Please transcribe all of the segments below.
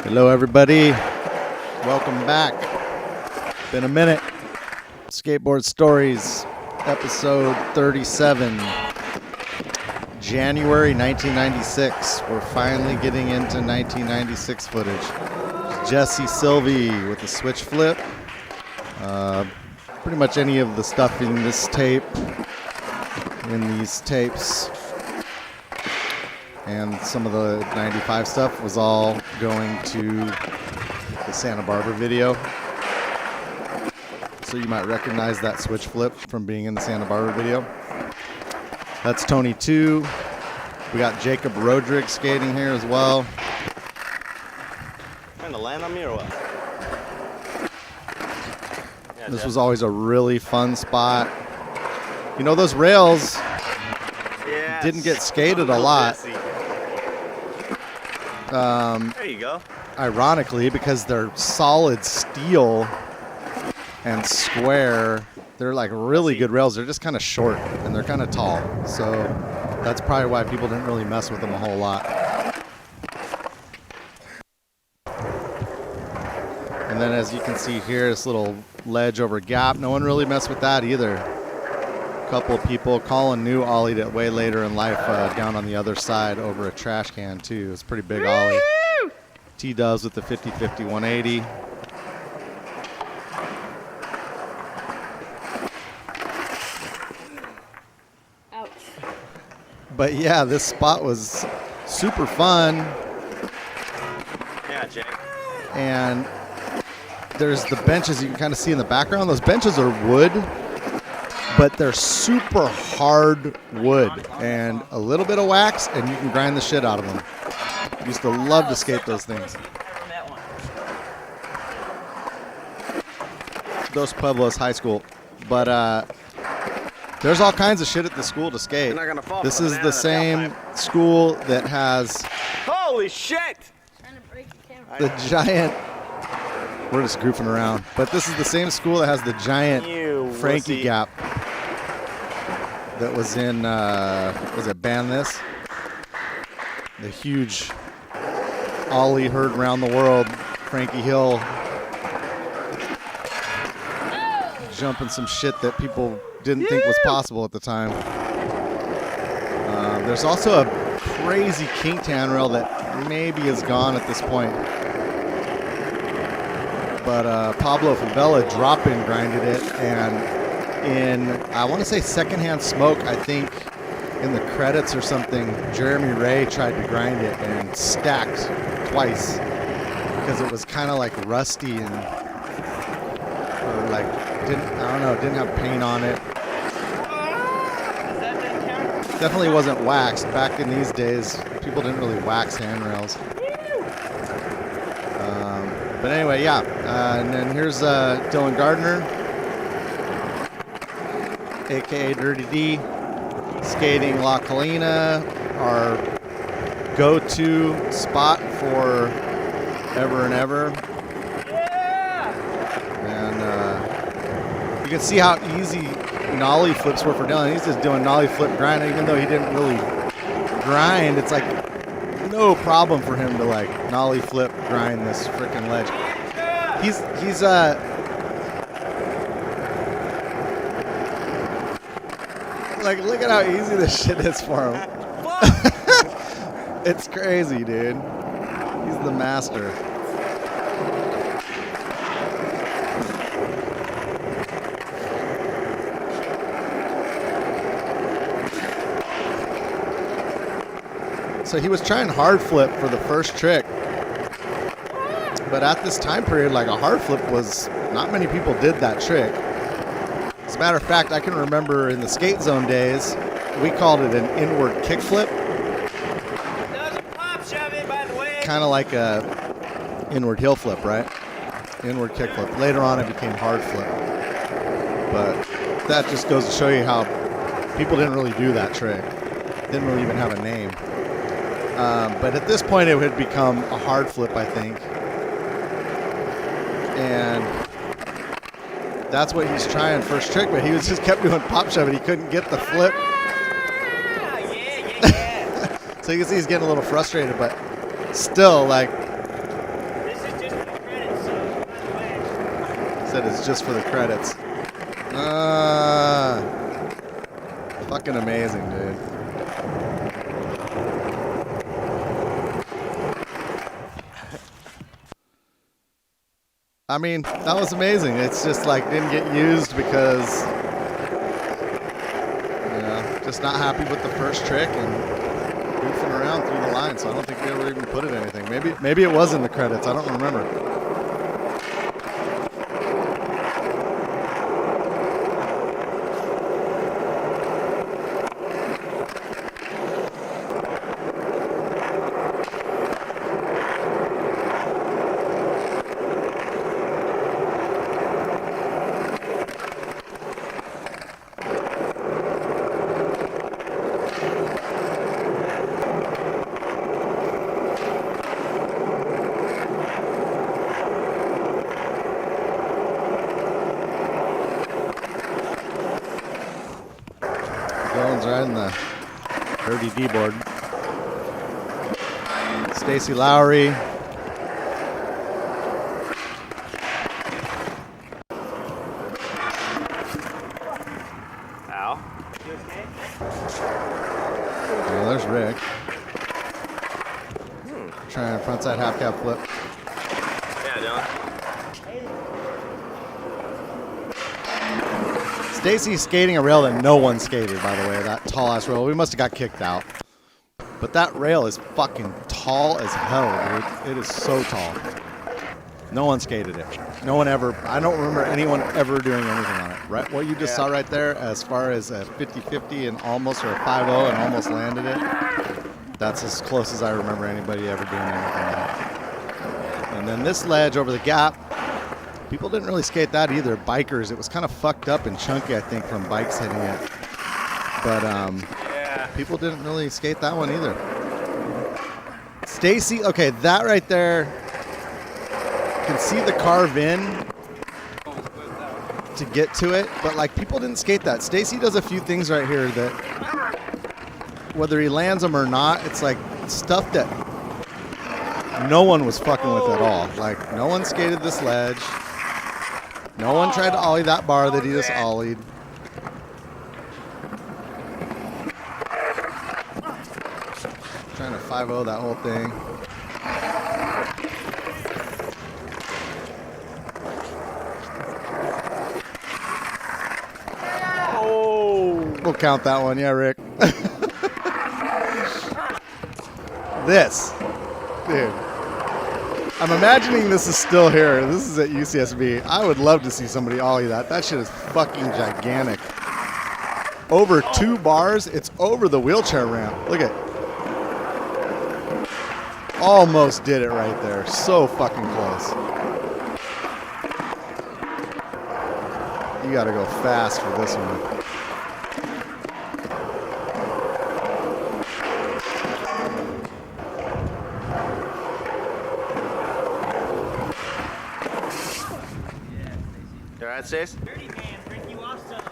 Hello, everybody. Welcome back. Been a minute. Skateboard Stories, episode 37. January 1996. We're finally getting into 1996 footage. Jesse Silvey with a switch flip. Pretty much any of the stuff in this tape, in these tapes, and some of the 95 stuff was all going to the Santa Barbara video. So you might recognize that switch flip from being in the Santa Barbara video. That's Tony Tieu. We got Jacob Rodrigue skating here as well. Trying to land on me or what? Yeah, this was always a really fun spot. You know, those rails didn't get skated a lot. There you go. Ironically, because they're solid steel and square, they're like really good rails. They're just kind of short and they're kind of tall. So that's probably why people didn't really mess with them a whole lot. And then as you can see here, this little ledge over gap, no one really messed with that either. A couple of people. Colin knew ollied it way later in life down on the other side over a trash can too. It's a pretty big ollie. T-dubs with the 50-50 180. Ouch. But yeah, this spot was super fun. Yeah, Jake. And there's the benches you can kind of see in the background. Those benches are wood, but they're super hard wood and a little bit of wax, and you can grind the shit out of them. Used to love to skate those things. Dos Pueblos High School. But there's all kinds of shit at the school to skate. This is the same school that has Holy shit! the giant. We're just goofing around. But this is the same school that has the giant Frankie gap that was in, was it Ban This? The huge ollie heard around the world, Frankie Hill. Jumping some shit that people didn't think was possible at the time. There's also a crazy Kingtan rail that maybe is gone at this point. But Pablo Favela drop-in grinded it, and in, I want to say Secondhand Smoke, I think in the credits or something, Jeremy Ray tried to grind it and stacked twice because it was kind of like rusty and or like didn't have paint on it. Definitely wasn't waxed. Back in these days, people didn't really wax handrails. But anyway, yeah. And then here's Dylan Gardner, aka Dirty D, skating La Colina, our go-to spot for ever and ever. And you can see how easy nollie flips were for Dylan. He's just doing nollie flip grind, even though he didn't really grind. It's like no problem for him to like nollie flip grind this freaking ledge. He's like, look at how easy this shit is for him. It's crazy, dude. He's the master. So he was trying hard flip for the first trick. But at this time period, like a hard flip was, not many people did that trick. As a matter of fact, I can remember in the skate zone days, we called it an inward kickflip. Kind of like a inward heel flip, right? Inward kickflip. Later on, it became hard flip. But that just goes to show you how people didn't really do that trick. Didn't really even have a name. But at this point, it had become a hard flip, I think. And that's what he's trying first trick, but he was just kept doing pop shove and he couldn't get the flip. So you can see he's getting a little frustrated, but still, like, said it's just for the credits. Fucking amazing, dude. I mean, that was amazing. It's just like didn't get used because, you know, just not happy with the first trick and goofing around through the line. So I don't think we ever even put it in anything. Maybe it was in the credits. I don't remember. Riding the dirty D-board. Stacy Lowery. Ow. Oh, there's Rick. Trying a frontside half cab flip. Yeah, Dylan. Stacy's skating a rail that no one skated, by the way. That tall ass rail. We must have got kicked out. But that rail is fucking tall as hell, dude. It is so tall. No one skated it. No one ever. I don't remember anyone ever doing anything on it. Right? What you just saw right there, as far as a 50-50 and almost, or a 5-0 and almost landed it. That's as close as I remember anybody ever doing anything on it. And then this ledge over the gap. People didn't really skate that either. Bikers, it was kind of fucked up and chunky, I think, from bikes hitting it. But people didn't really skate that one either. Stacy, okay, that right there, you can see the carve in to get to it, but like people didn't skate that. Stacy does a few things right here that, whether he lands them or not, it's like stuff that no one was fucking with at all. Like no one skated this ledge. No one tried to ollie that bar that he just ollied. Trying to 5-0 that whole thing. Oh! We'll count that one, yeah, Rick. This, dude. I'm imagining this is still here. This is at UCSB. I would love to see somebody ollie that. That shit is fucking gigantic. Over 2 bars, it's over the wheelchair ramp. Look at. Almost did it right there. So fucking close. You gotta go fast for this one. You alright, Stace? Dirty man, break you off some.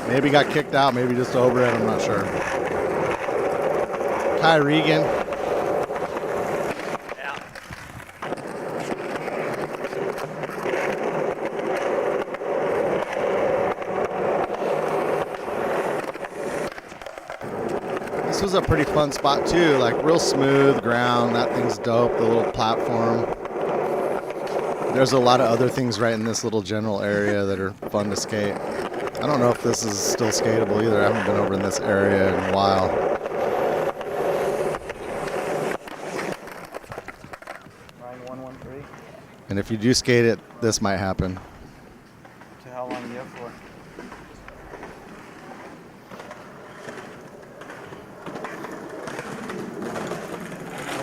Maybe got kicked out, maybe just over it, I'm not sure. Regan. Yeah. This was a pretty fun spot too, like real smooth ground. That thing's dope, the little platform. There's a lot of other things right in this little general area that are fun to skate. I don't know if this is still skatable either. I haven't been over in this area in a while. 9113. And if you do skate it, this might happen. So how long are you up for?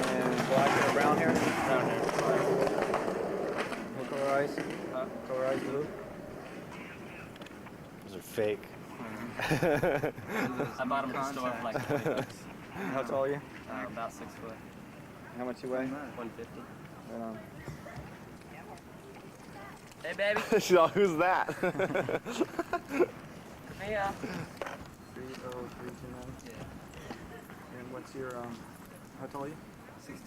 And black or brown here? Brown here. What color ice? Color ice blue? Those are fake. I bought them at the store for like $20. How tall are you? About 6 foot. How much you weigh? 150. Right on. Hey, baby. She's all, who's that? Come here. 30329. Yeah. And what's your how tall are you? 6'2".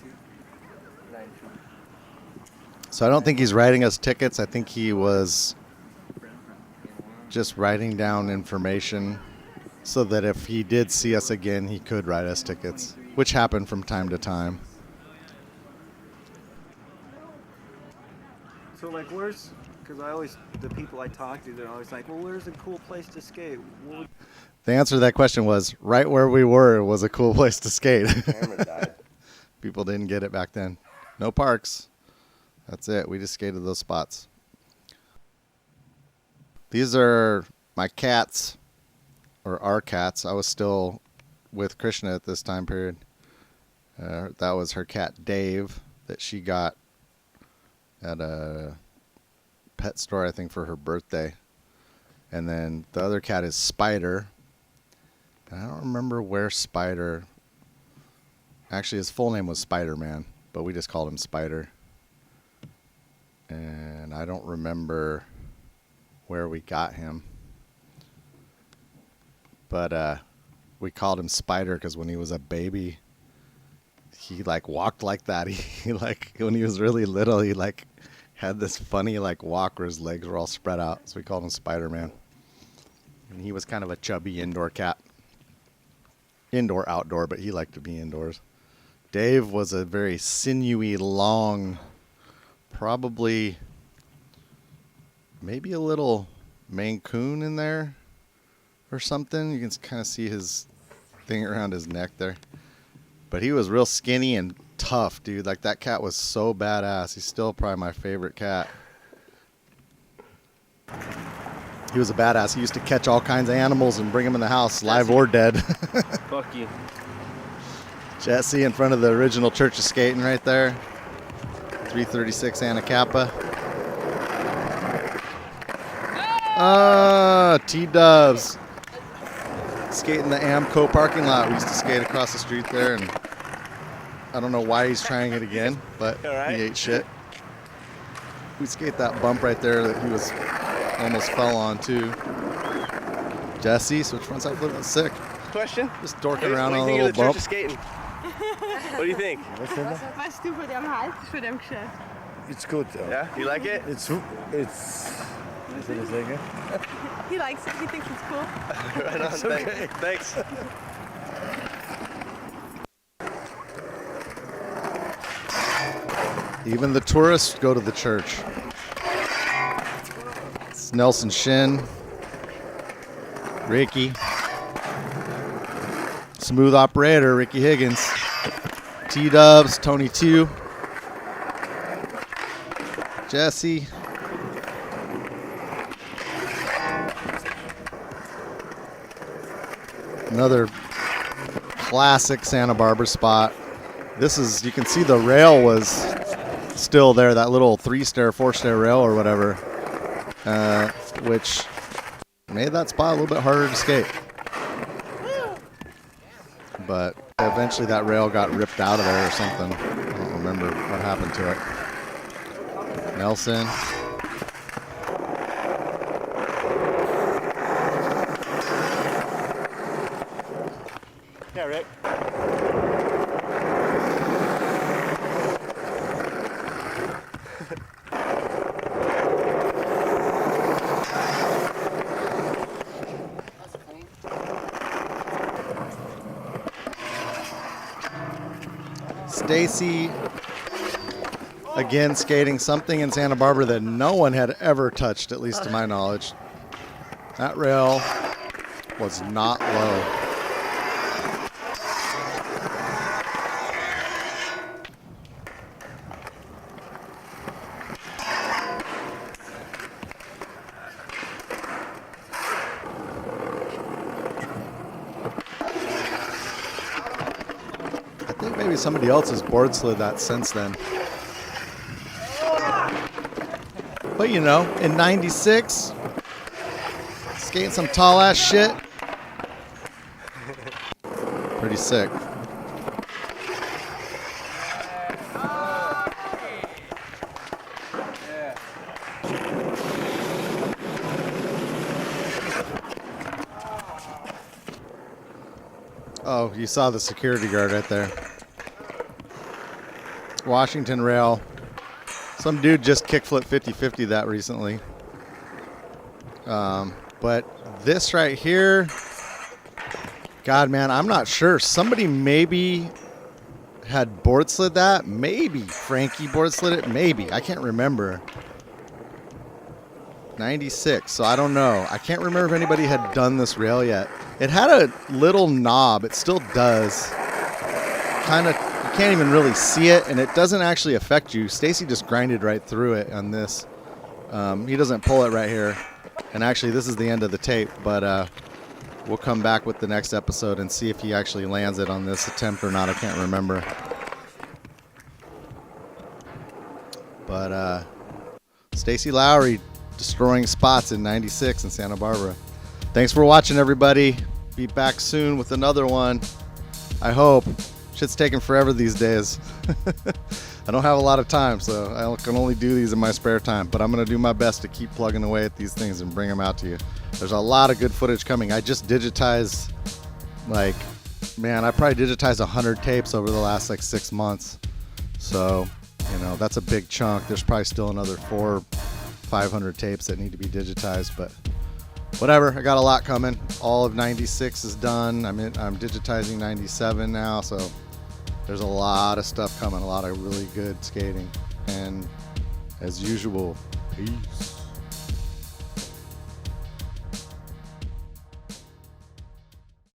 So I don't think he's writing us tickets. I think he was just writing down information so that if he did see us again, he could write us tickets, which happened from time to time. So like, where's? Because the people I talk to, they're always like, well, where's a cool place to skate? What would The answer to that question was right where we were was a cool place to skate. Camera died. People didn't get it back then. No parks. That's it. We just skated those spots. These are my cats, or our cats. I was still with Krishna at this time period. That was her cat, Dave, that she got at a pet store, I think, for her birthday. And then the other cat is Spider. And I don't remember where Spider... Actually, his full name was Spider-Man, but we just called him Spider. And I don't remember where we got him. But we called him Spider because when he was a baby, he like walked like that. He like, when he was really little, he like had this funny like walk where his legs were all spread out. So we called him Spider-Man. And he was kind of a chubby indoor cat. Indoor, outdoor, but he liked to be indoors. Dave was a very sinewy, long, probably maybe a little Maine Coon in there or something. You can kind of see his thing around his neck there. But he was real skinny and tough, dude. Like, that cat was so badass. He's still probably my favorite cat. He was a badass. He used to catch all kinds of animals and bring them in the house, live or dead. Fuck you. Jesse in front of the original Church of Skating right there. 336 Anacapa. T-dubs. Skating the Aamco parking lot. We used to skate across the street there, and I don't know why he's trying it again, but he ate shit. We skate that bump right there that he was almost fell on too. Jesse, switch front side flip. That's sick. Question? Just dorking around What on do a you think little of the Church bump. of Skating? What do you think? Was du voor hem halt, voor hem geschreven? It's good though. Yeah? You like it? It's is it a singer? He likes it, he thinks it's cool. Right on. okay. Thanks. Even the tourists go to the church. It's Nelson Shin, Ricky, smooth operator Ricky Higgins, T-dubs, Tony Tieu, Jesse, another classic Santa Barbara spot. This is, you can see the rail was still there, that little 3-stair, 4-stair rail or whatever, which made that spot a little bit harder to skate. But eventually that rail got ripped out of there or something. I don't remember what happened to it. Nelson. Yeah, Rick. Stacy, again, skating something in Santa Barbara that no one had ever touched, at least to my knowledge. That rail was not low. Maybe somebody else has board slid that since then. But you know, in '96, skating some tall ass shit. Pretty sick. Oh, you saw the security guard right there. Washington rail. Some dude just kickflip 50-50 that recently. But this right here, God, man, I'm not sure. Somebody maybe had board slid that. Maybe Frankie board slid it. Maybe. I can't remember. 96. So I don't know. I can't remember if anybody had done this rail yet. It had a little knob. It still does. Kind of, you can't even really see it, and it doesn't actually affect you. Stacy just grinded right through it on this. He doesn't pull it right here. And actually, this is the end of the tape, but we'll come back with the next episode and see if he actually lands it on this attempt or not. I can't remember. But Stacy Lowery destroying spots in 96 in Santa Barbara. Thanks for watching, everybody. Be back soon with another one. I hope. Shit's taking forever these days. I don't have a lot of time, so I can only do these in my spare time. But I'm going to do my best to keep plugging away at these things and bring them out to you. There's a lot of good footage coming. I just digitized, like, man, I probably digitized 100 tapes over the last, like, 6 months. So, you know, that's a big chunk. There's probably still another 400 or 500 tapes that need to be digitized, but whatever. I got a lot coming. All of 96 is done. I'm digitizing 97 now, so there's a lot of stuff coming, a lot of really good skating. And as usual, peace.